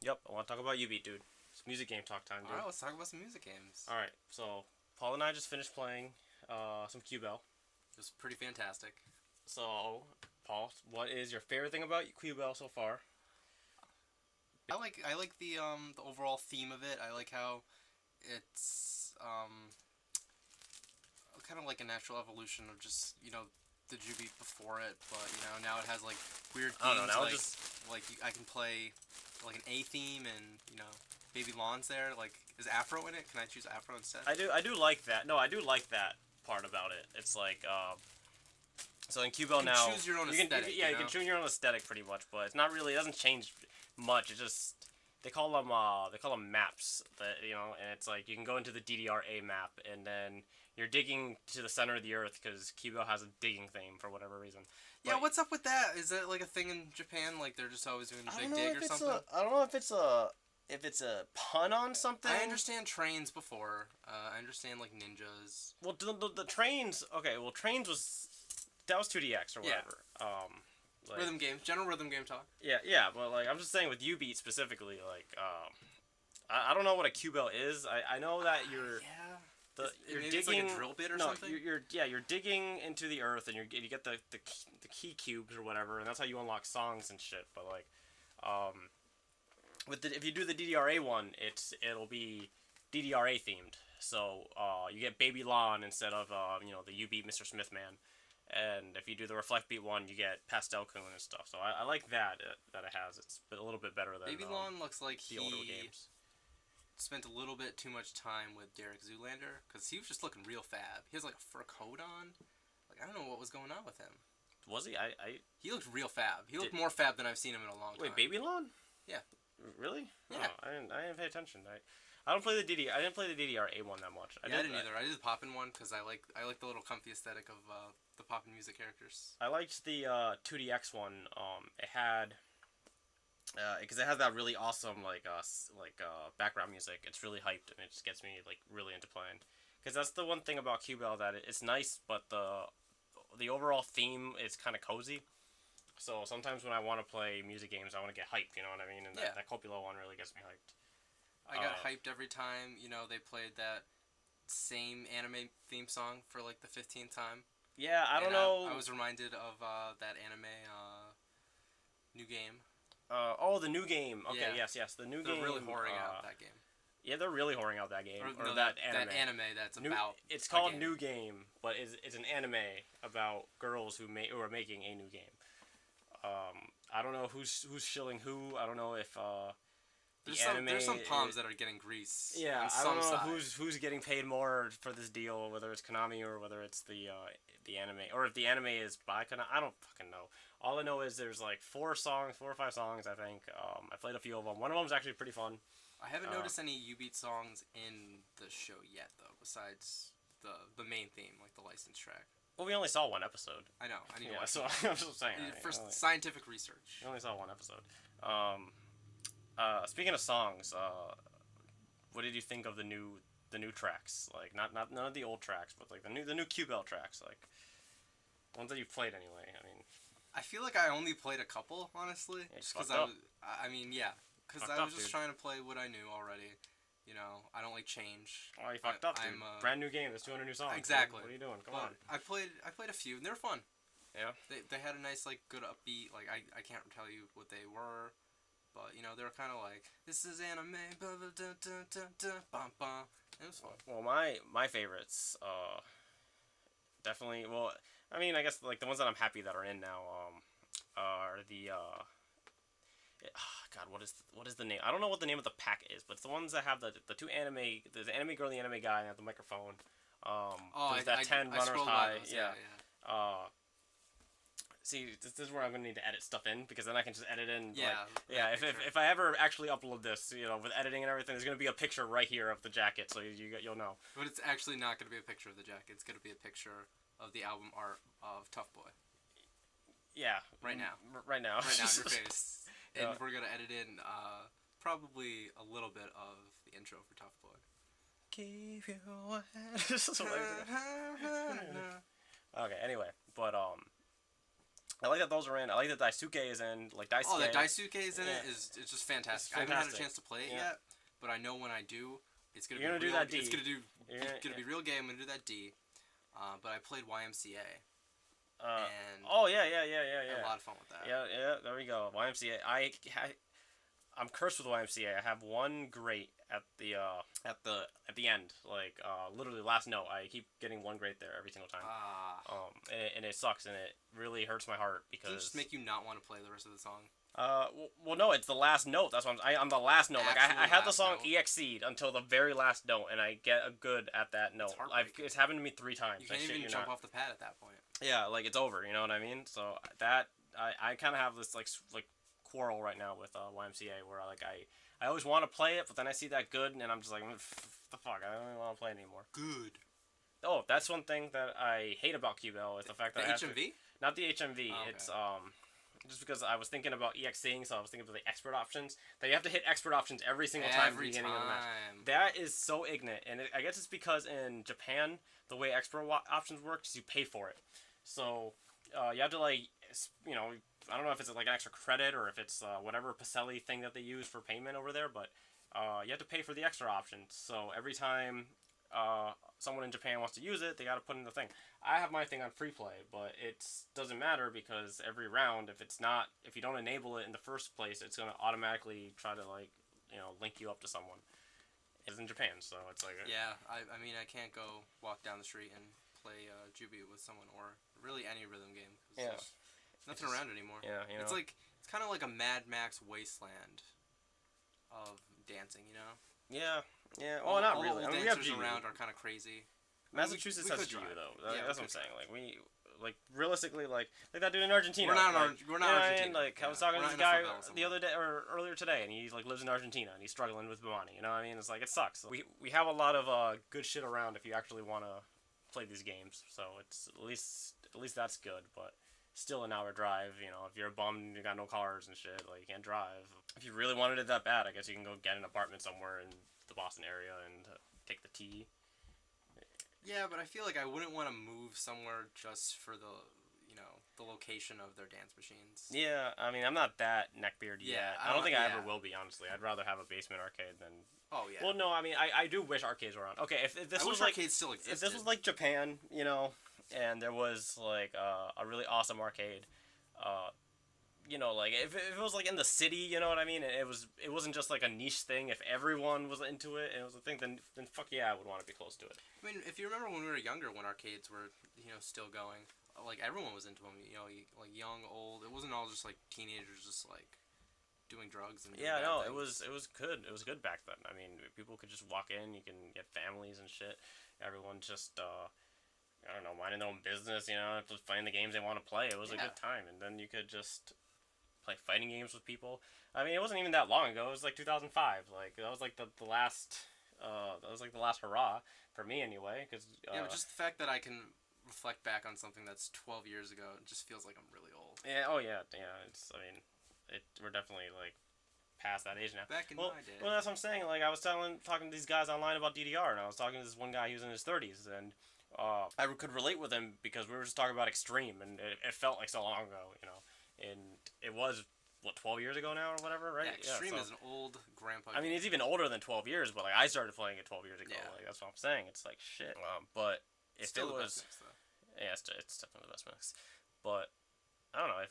Yep, I want to talk about Jubeat, dude. It's music game talk time, dude. Alright, let's talk about some music games. Alright, so Paul and I just finished playing some Qubell. It was pretty fantastic. So, Paul, what is your favorite thing about Qubell so far? I like the overall theme of it. I like how it's kind of like a natural evolution of just the Jubeat before it, but now it has like weird themes. I don't know, now I can play like an A theme and Baby Lawn's there. Like, is Afro in it? Can I choose Afro instead? I do like that. No, I do like that part about it. It's like so in Qubell now you can choose your own aesthetic. You can choose your own aesthetic pretty much, but it's not really. It doesn't change much. It just they call them maps. That and it's like you can go into the DDRA map and then you're digging to the center of the earth because Qubell has a digging theme for whatever reason. Yeah, what's up with that? Is that like a thing in Japan? Like they're just always doing a big dig or something? I don't know if it's a pun on something. I understand trains before. I understand like ninjas. Well, the trains. Okay, well, trains was 2DX or whatever. Yeah. Rhythm games, general rhythm game talk. Yeah, but like I'm just saying with Jubeat specifically, like I don't know what a Qubell is. I know that you're you're digging like a drill bit or something. You're digging into the earth and you get the key cubes or whatever, and that's how you unlock songs and shit. But like if you do the DDRA one, it'll be DDRA themed. So you get Baby Lawn instead of the Jubeat Mr. Smith Man. And if you do the Reflect Beat one, you get Pastel Coon and stuff. So I like that it has. It's a little bit better than Baby Lawn looks like the older games. Spent a little bit too much time with Derek Zoolander because he was just looking real fab. He has like a fur coat on. Like I don't know what was going on with him. Was he? He looked real fab. He looked more fab than I've seen him in a long time. Wait, Baby Lawn? Yeah. Really? Yeah. Oh, I didn't pay attention. I don't play the I didn't play the DDRA one that much. I didn't either. I did the poppin' one because I like the little comfy aesthetic of the poppin' music characters. I liked the 2DX one. It had because it has that really awesome background music. It's really hyped and it just gets me like really into playing. Because that's the one thing about Qubell that it's nice, but the overall theme is kind of cozy. So sometimes when I want to play music games, I want to get hyped. You know what I mean? And that Coppola one really gets me hyped. I got hyped every time, they played that same anime theme song for like the 15th time. Yeah, I don't know. I was reminded of that anime new game. The new game. Okay, yeah. yes, the new game. They're really whoring out that game. Yeah, they're really whoring out that game. Or that anime. That anime that's about. It's called New Game, but it's an anime about girls who are making a new game. I don't know who's shilling who. I don't know if there's some palms that are getting grease. Yeah, I don't know who's getting paid more for this deal, whether it's Konami or whether it's the anime, or if the anime is by Konami. I don't fucking know. All I know is there's like 4 or 5 songs, I think. I played a few of them. One of them is actually pretty fun. I haven't noticed any Jubeat songs in the show yet, though, besides the main theme, like the licensed track. Well, we only saw one episode. I know. I need to watch so I'm just saying. For scientific research. We only saw one episode. Speaking of songs, what did you think of the new tracks? Like not none of the old tracks, but like the new Qubell tracks, like ones that you've played anyway. I mean, I feel like I only played a couple, honestly, just because I was just trying to play what I knew already. I don't like change. Oh, you fucked up, dude. Brand new game. There's 200 new songs. Exactly. What are you doing? Come on. I played a few, and they were fun. Yeah. They had a nice good upbeat. Like I can't tell you what they were. But, they were kind of like, this is anime, blah, blah, da, da, da, da, bum, bum. It was fun. Well, my favorites, definitely, well, I mean, I guess, like, the ones that I'm happy that are in now, are the, God, what is the name? I don't know what the name of the pack is, but it's the ones that have the 2 anime, there's the anime girl and the anime guy, and have the microphone. There's that 10 runners high. Those, yeah. See, this is where I'm gonna need to edit stuff in because then I can just edit in. Yeah. If I ever actually upload this, with editing and everything, there's gonna be a picture right here of the jacket, so you'll know. But it's actually not gonna be a picture of the jacket. It's gonna be a picture of the album art of Tough Boy. Yeah. Right now. Right now. Right now in your face. And we're gonna edit in probably a little bit of the intro for Tough Boy. Give you a hand. Okay. Anyway, but I like that those are in. I like that Daisuke is in. Like Daisuke. Oh, that Daisuke is in Yeah. it is it's just fantastic. It's I haven't had a fantastic. chance to play it Yeah. yet, but I know when I do, it's gonna You're be gonna do real, that D. It's gonna do. You're It's gonna be real gay. I'm gonna do that D. But I played YMCA and oh yeah. had a lot of fun with that. Yeah. There we go. YMCA. I'm cursed with YMCA. I have one great at the end. Like literally last note. I keep getting one great there every single time. And it sucks and it really hurts my heart because. Does it just make you not want to play the rest of the song? Well, no, it's the last note. That's what I'm the last note. Like I had the song note. EXC'd until the very last note, and I get a good at that note. It's happened to me 3 times. You can't even jump off the pad at that point. Yeah, like it's over. You know what I mean? So that I kind of have this like quarrel right now with YMCA where I always want to play it, but then I see that good, and I'm just like, the fuck, I don't even want to play it anymore. Good. Oh, that's one thing that I hate about Qubell is the fact that the HMV? Not the HMV. Oh, okay. It's just because I was thinking about EXing, so I was thinking of the expert options. That you have to hit expert options every single time at the beginning of the match. That is so ignorant, and I guess it's because in Japan the way expert options work is you pay for it. So you have to I don't know if it's like an extra credit or if it's whatever Pacelli thing that they use for payment over there, but you have to pay for the extra options. So every time someone in Japan wants to use it, they got to put in the thing. I have my thing on free play, but it doesn't matter because every round, if you don't enable it in the first place, it's gonna automatically try to link you up to someone. It's in Japan, so it's like yeah. I mean I can't go walk down the street and play Jubeat with someone or really any rhythm game. Yeah. There's nothing around anymore. Yeah, you know. It's kind of like a Mad Max wasteland of dancing, you know. Yeah. Well, not really. All I mean, we have dancers GU. around are kind of crazy. Massachusetts we has could GU try. though. Yeah, That's we what I'm could saying. Like realistically, like that dude in Argentina. We're not Argentina. Argentina. I was talking to We're this not guy NFL somewhere. the other day or earlier today, and he lives in Argentina, and he's struggling with Bemani. You know what I mean? It's like it sucks. We have a lot of good shit around if you actually want to play these games. So it's at least that's good, but. Still an hour drive, you know, if you're bummed and you got no cars and shit, like, you can't drive. If you really wanted it that bad, I guess you can go get an apartment somewhere in the Boston area and take the T. Yeah, but I feel like I wouldn't want to move somewhere just for the location of their dance machines. Yeah, I mean, I'm not that neckbeard yet. I don't think I ever will be, honestly. I'd rather have a basement arcade than... Oh, yeah. Well, no, I mean, I do wish arcades were around. Okay, if this was like... arcades still existed. If this was like Japan, you know... And there was like a really awesome arcade, like if it was like in the city, you know what I mean. It wasn't just like a niche thing. If everyone was into it and it was a thing, then fuck yeah, I would want to be close to it. I mean, if you remember when we were younger, when arcades were still going, like everyone was into them. Like young, old. It wasn't all just like teenagers just like doing drugs and doing bad things. It was good. It was good back then. I mean, people could just walk in. You can get families and shit. Everyone just. I don't know, minding their own business, you know, just playing the games they want to play. It was a good time, and then you could just play fighting games with people. I mean, it wasn't even that long ago. It was like 2005. Like that was like the last. That was like the last hurrah for me, anyway. Cause but just the fact that I can reflect back on something that's 12 years ago, it just feels like I'm really old. Yeah. Oh yeah. Yeah. We're definitely like past that age now. Back in my day. Well, that's what I'm saying. Like I was talking to these guys online about DDR, and I was talking to this one guy who was in his 30s, and. I could relate with him because we were just talking about Extreme, and it felt like so long ago, you know. And it was, 12 years ago now or whatever, right? Yeah, Extreme is an old grandpa game. I mean, it's even older than 12 years, but, like, I started playing it 12 years ago. Yeah. Like, that's what I'm saying. It's like, shit. But if Still it the was... best mix, though. Yeah, it's definitely the best mix. But... I don't know. If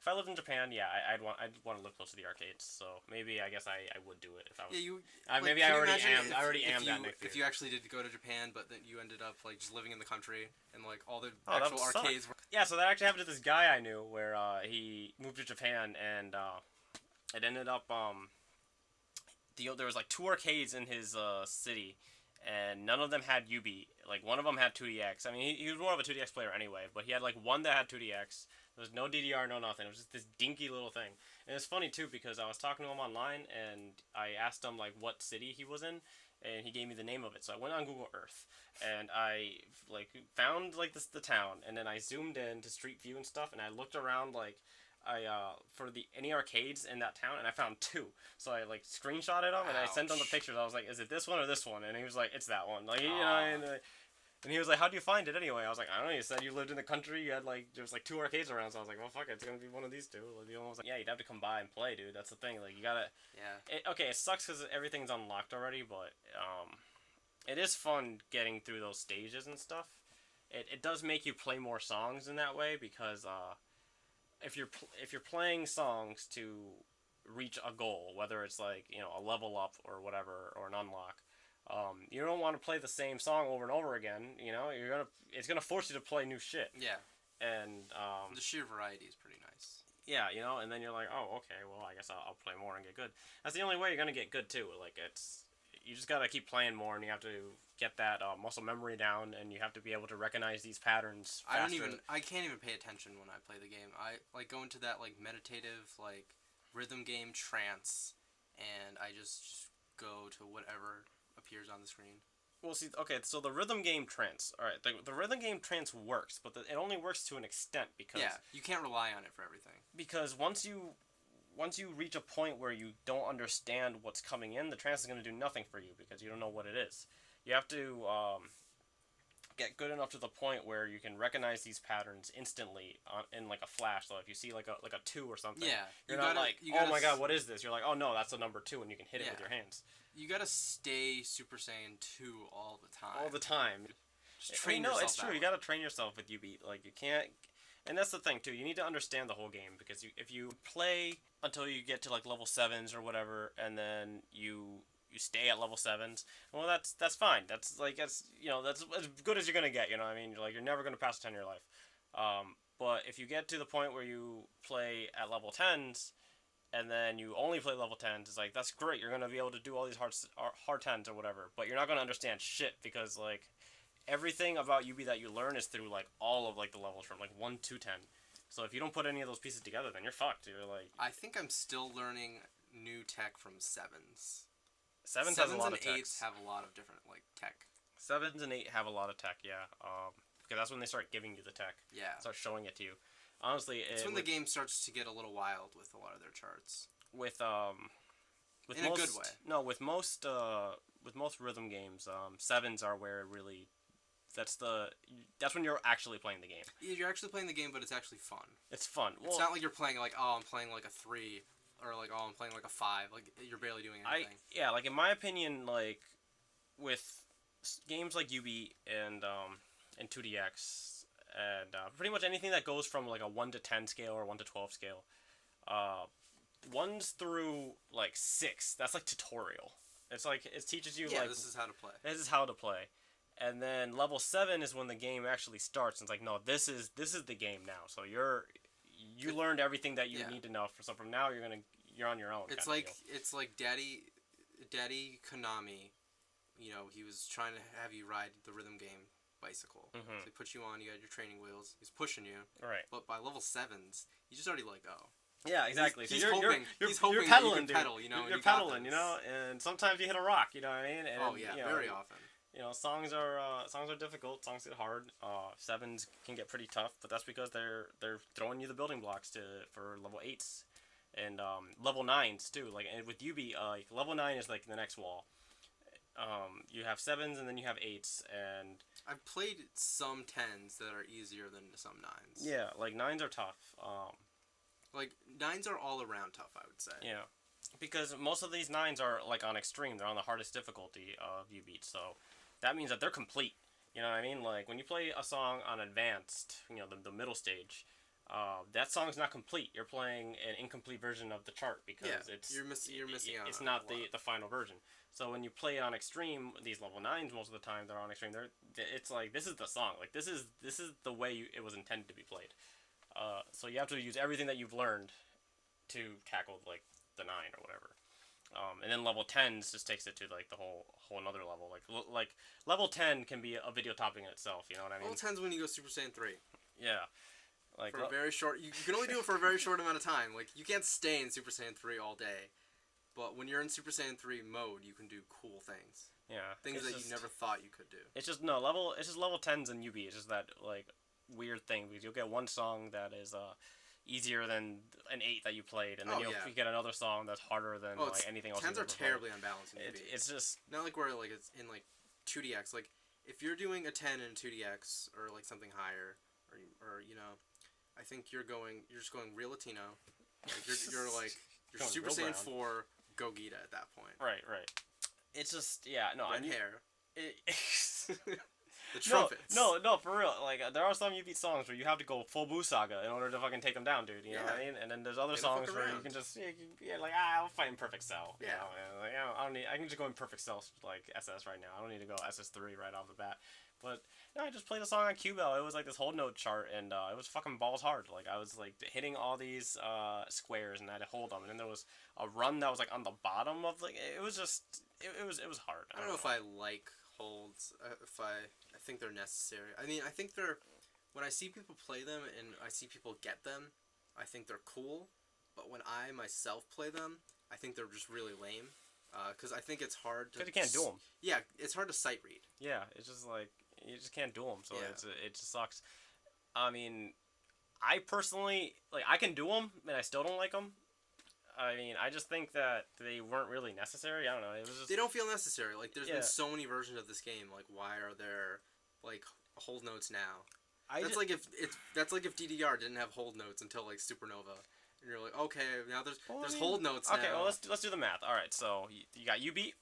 I lived in Japan, yeah, I'd want to live close to the arcades. So maybe I guess I would do it if I was. Yeah, maybe I already am. I already am that next year. If you actually did go to Japan, but then you ended up like just living in the country and like all the that actual would arcades. Suck. Yeah, so that actually happened to this guy I knew where he moved to Japan and it ended up there was like 2 arcades in his city. And none of them had UB. Like, one of them had 2DX. I mean, he was more of a 2DX player anyway, but he had, like, one that had 2DX. There was no DDR, no nothing. It was just this dinky little thing. And it's funny, too, because I was talking to him online, and I asked him, like, what city he was in, and he gave me the name of it. So I went on Google Earth, and I, like, found, like, the town, and then I zoomed in to Street View and stuff, and I looked around, like, for any arcades in that town, and I found 2. So I like screenshotted them and I sent him the pictures. I was like, "Is it this one or this one?" And he was like, "It's that one." Like, you know, and And he was like, "How do you find it anyway?" I was like, "I don't know. You said you lived in the country. You had like there was like 2 arcades around." So I was like, "Well, fuck it. It's gonna be one of these two." Like the other one was like, "Yeah, you'd have to come by and play, dude. That's the thing. Like you gotta." Yeah. Okay, it sucks because everything's unlocked already, but it is fun getting through those stages and stuff. It does make you play more songs in that way because if you're playing songs to reach a goal, whether it's like a level up or whatever or an unlock, you don't want to play the same song over and over again. It's gonna force you to play new shit. Yeah. And the sheer variety is pretty nice. Yeah, and then you're like, oh, okay, well, I guess I'll play more and get good. That's the only way you're gonna get good too. Like you just gotta keep playing more, and you have to get that muscle memory down, and you have to be able to recognize these patterns faster. I can't even pay attention when I play the game. I like go into that like meditative like rhythm game trance, and I just go to whatever appears on the screen. Well, see, okay, so the rhythm game trance, all right, the rhythm game trance works, but it only works to an extent because you can't rely on it for everything. Because once you reach a point where you don't understand what's coming in, the trance is going to do nothing for you because you don't know what it is. You have to get good enough to the point where you can recognize these patterns instantly in like a flash. So if you see like a 2 or something, you're not like, oh my god, what is this? You're like, oh no, that's a number 2, and you can hit it with your hands. You gotta stay Super Saiyan 2 all the time. All the time. Just train yourself. It's true. You gotta train yourself with Jubeat. Like you can't. And that's the thing too. You need to understand the whole game because if you play until you get to like level 7s or whatever, and then you stay at level 7s, well, that's fine. That's as good as you're gonna get. You know what I mean? You're never gonna pass a 10 in your life. But if you get to the point where you play at level 10s, and then you only play level 10s, it's like, that's great. You're gonna be able to do all these hard 10s or whatever, but you're not gonna understand shit because like everything about Yubi that you learn is through like all of like the levels from like 1 to 10. So if you don't put any of those pieces together, then you're fucked. You're like, I think I'm still learning new tech from 7s. 7s has a lot of tech. 8s have a lot of different like tech. 7s and 8 have a lot of tech, yeah. Because that's when they start giving you the tech. Yeah. Start showing it to you. Honestly, it's when the game starts to get a little wild with a lot of their charts. With in a good way. No, with most rhythm games, 7s are where it really. That's when you're actually playing the game. You're actually playing the game, but it's actually fun. It's fun. It's not like you're playing like, oh, I'm playing like a 3, or like, oh, I'm playing like a 5. Like you're barely doing anything. Like in my opinion, like with games like Yubi and 2DX and pretty much anything that goes from like a 1 to 10 scale or 1 to 12 scale, 1s through like 6, that's like tutorial. It's like it teaches you like this is how to play. This is how to play. And then level 7 is when the game actually starts. And it's like, no, this is the game now. So you learned everything that you need to know. So from now you're on your own. It's like Daddy Konami. He was trying to have you ride the rhythm game bicycle. Mm-hmm. So he put you on. You got your training wheels. He's pushing you. Right. But by level 7s, you just already let go. Yeah, exactly. He's hoping you're pedaling, that you can pedal. You're pedaling, and sometimes you hit a rock. You know what I mean? And, very often. Songs are difficult. Songs get hard. 7s can get pretty tough, but that's because they're throwing you the building blocks for level 8s and level 9s too. Like and with Yubi, level 9 is like the next wall. You have 7s and then you have 8s, and I've played some 10s that are easier than some 9s. Yeah, like 9s are tough. Like 9s are all around tough, I would say. Yeah, because most of these 9s are like on extreme. They're on the hardest difficulty of Yubi, so that means that they're complete. You know what I mean? Like when you play a song on advanced, the middle stage, that song's not complete. You're playing an incomplete version of the chart because you're missing out. It's not the final version. So when you play it on extreme, these level 9s most of the time they're on extreme. It's like this is the song. Like this is the way it was intended to be played. So you have to use everything that you've learned to tackle like the 9 or whatever. And then level 10s just takes it to like the whole another level. Like level 10 can be a video topic in itself. You know what I mean? Level 10's when you go Super Saiyan 3. Yeah. Like for a very short, you can only do it for a very short amount of time. Like you can't stay in Super Saiyan 3 all day, but when you're in Super Saiyan 3 mode, you can do cool things. Yeah. Things that you never thought you could do. It's just level 10s and Yubi. It's just that like weird thing because you'll get one song that is easier than an 8 that you played, and then you get another song that's harder than anything else. 10s are terribly unbalanced in Yubi. It's just not like where like it's in like 2DX. Like if you're doing a 10 in 2DX or like something higher, or you know, I think you're just going real Latino. Like you're like you're Going Super real Saiyan brown. 4 Gogeta at that point. Right. It's just Red hair. It, The trumpets. No, for real. Like there are some Jubeat songs where you have to go full Boo Saga in order to fucking take them down, dude. You know what I mean? And then there's other songs where you can just like I'll fight in Perfect Cell. You know? And, like I don't need. I can just go in Perfect Cell like SS right now. I don't need to go SS3 right off the bat. But I just played a song on Qubell. It was like this whole note chart, and it was fucking balls hard. Like I was like hitting all these squares, and I had to hold them. And then there was a run that was like on the bottom of like it was just it was hard. I don't know if I like holds. If I think they're necessary. I mean, I think they're. When I see people play them and I see people get them, I think they're cool. But when I myself play them, I think they're just really lame. Because I think it's hard to. Because you can't do them. Yeah, it's hard to sight read. Yeah, it's just like you just can't do them. So Yeah. it just sucks. I mean, I personally like I can do them, and I still don't like them. I mean, I just think that they weren't really necessary. I don't know. It was just They don't feel necessary. Like there's been so many versions of this game. Like why are there like hold notes now? That's like if DDR didn't have hold notes until like Supernova. And you're like, okay, now there's hold notes now. Okay, well let's do the math. All right, so you got Jubeat,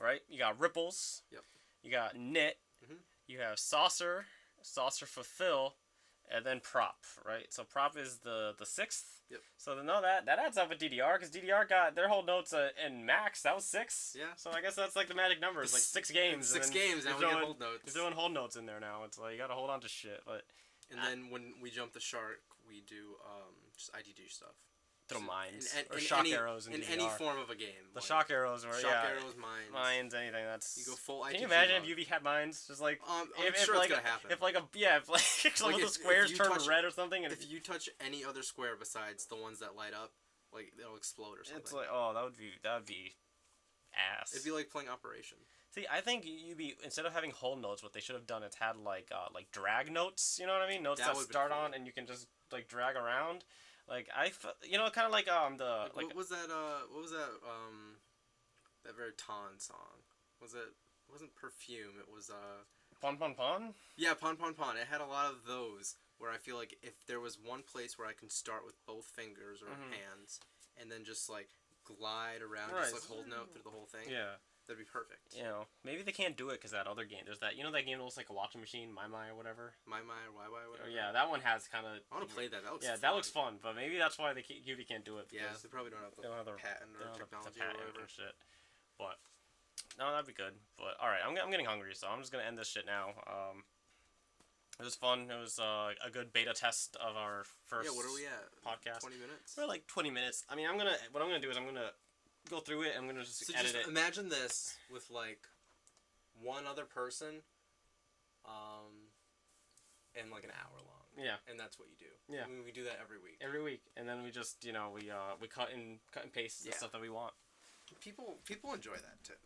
right? You got ripples. Yep. You got knit. Mhm. You have saucer fulfill, and then prop, right? So prop is the sixth. Yep. So no, that adds up with DDR because DDR got their hold notes in max. That was 6. Yeah. So I guess that's like the magic number. It's like 6 games. 6 games now we get hold notes. You're throwing hold notes in there now. It's like you gotta hold on to shit, but. And then when we jump the shark, we do just IDG stuff. Throw mines in or shock arrows in any form of a game. The shock arrows, or arrows, mines, anything. That's you go full. Can you imagine if UV had mines? Just like I'm sure it's gonna happen. If some of the squares turn red or something, and if you touch any other square besides the ones that light up, like they'll explode or something. It's like that would be ass. It'd be like playing Operation. See, I think instead of having hold notes, what they should have done is had like drag notes. You know what I mean? Notes that start on and you can just like drag around. Like kind of like what was that? That very Ton song. It wasn't Perfume. It was Pon Pon Pon. Yeah, Pon Pon Pon. It had a lot of those where I feel like if there was one place where I can start with both fingers or hands and then just like glide around, just like hold note through the whole thing. Yeah. That'd be perfect. You know, maybe they can't do it because that other game. There's that, that game that looks like a washing machine, My or whatever. My or YY or whatever. Yeah, that one has kind of. I want to play that. That looks fun. That looks fun, but maybe that's why UV can't do it. Yeah, they probably don't have the patent or technology or whatever. Shit. But no, that'd be good. But all right, I'm getting hungry, so I'm just gonna end this shit now. It was fun. It was a good beta test of our first. Yeah, what are we at? Podcast. 20 minutes. We're like 20 minutes. I mean, what I'm gonna do is I'm gonna go through it. I'm gonna just edit it. Imagine this with like one other person, and like an hour long. Yeah. And that's what you do. Yeah. I mean, we do that every week. Every week, and then we just we cut and paste the stuff that we want. People enjoy that too.